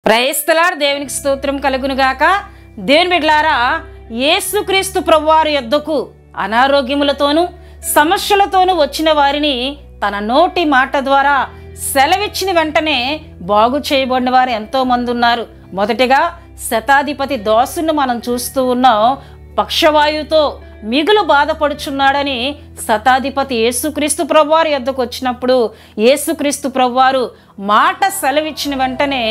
Praise the lord. దేవునికి స్తోత్రం కలుగును గాక. దేవుని బిడ్డలారా, యేసుక్రీస్తు ప్రభువారి యొద్దకు అనారోగ్యములతోనూ సమస్యలతోనూ వచ్చిన వారిని తన నోటి మాట ద్వారా సెలవిచ్చిన వెంటనే బాగు చేయబడిన వారు ఎంతో మంది ఉన్నారు. మొదటిగా శతాధిపతి దాసును మనం చూస్తూ ఉన్నాం. పక్షవాయువుతో మిగులు బాధపడుచున్నాడని శతాధిపతి యేసుక్రీస్తు ప్రభువారి యొద్దకు వచ్చినప్పుడు యేసుక్రీస్తు ప్రభువారు మాట సెలవిచ్చిన వెంటనే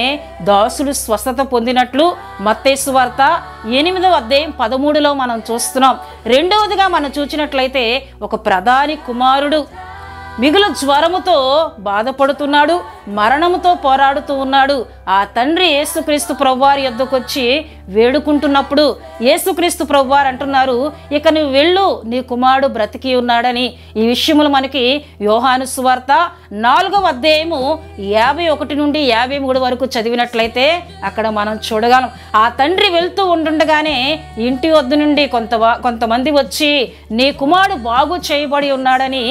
దాసుడు స్వస్థత పొందినట్లు మత్తయి సువార్త 8వ అధ్యాయం 13లో మనం చూస్తున్నాం. రెండవదిగా మనం చూసినట్లయితే ఒక ప్రధాని కుమారుడు మిగులు జ్వరముతో బాధపడుతున్నాడు, మరణముతో పోరాడుతూ ఉన్నాడు. ఆ తండ్రి యేసుక్రీస్తు ప్రభువారి యొద్దకు వచ్చి వేడుకుంటున్నప్పుడు యేసుక్రీస్తు ప్రభువారు అంటున్నారు, ఇక నువ్వు వెళ్ళు, నీ కుమారుడు బ్రతికి ఉన్నాడని. ఈ విషయములు మనకి యోహాను సువార్త 4వ అధ్యాయము 51 నుండి 53 వరకు చదివినట్లయితే అక్కడ మనం చూడగలం. ఆ తండ్రి వెళ్తూ ఉంటుండగానే ఇంటి వద్ద నుండి కొంతమంది వచ్చి నీ కుమారుడు బాగు చేయబడి ఉన్నాడని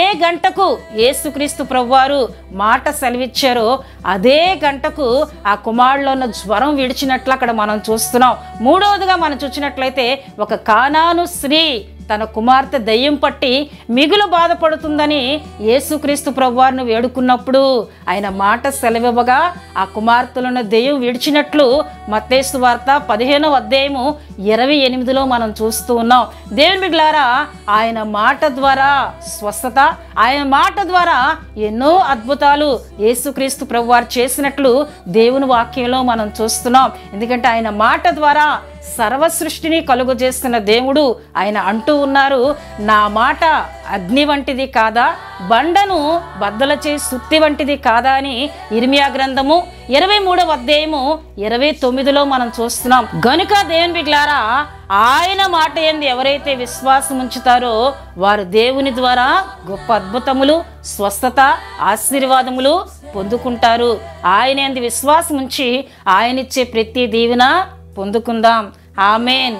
ఏ గంటకు యేసుక్రీస్తు ప్రభువారు మాట సెలవిచ్చారో అదే గంటకు ఆ కుమారులో ఉన్న జ్వరం విడిచినట్లు అక్కడ మనం చూస్తున్నాం. మూడవదిగా మనం చూసినట్లయితే ఒక కానాను స్త్రీ తన కుమార్తె దయ్యం పట్టి మిగులు బాధపడుతుందని యేసుక్రీస్తు ప్రభువారిని వేడుకున్నప్పుడు ఆయన మాట సెలవివ్వగా ఆ కుమార్తెలను దయ్యం విడిచినట్లు మత్తయి సువార్త 15వ అధ్యాయము 28లో మనం చూస్తూ ఉన్నాం. దేవుని బిడ్డలారా, ఆయన మాట ద్వారా స్వస్థత, ఆయన మాట ద్వారా ఎన్నో అద్భుతాలు యేసుక్రీస్తు ప్రభువారు చేసినట్లు దేవుని వాక్యంలో మనం చూస్తున్నాం. ఎందుకంటే ఆయన మాట ద్వారా సర్వ సృష్టిని కలుగు చేస్తున్న దేవుడు ఆయన అంటూ ఉన్నారు, నా మాట అగ్ని వంటిది కాదా, బండను బద్దల చేసి సుత్తి వంటిది కాదా అని ఇర్మియా గ్రంథము 23వ అధ్యాయము 29లో మనం చూస్తున్నాం. గనుక దేవుని బిడ్డలారా, ఆయన మాట యందు ఎవరైతే విశ్వాసం ఉంచుతారో వారు దేవుని ద్వారా గొప్ప అద్భుతములు, స్వస్థత, ఆశీర్వాదములు పొందుకుంటారు. ఆయన యందు విశ్వాసం ఉంచి ఆయన ఇచ్చే ప్రతి దీవెన పొందుకుందాం. ఆమేన్.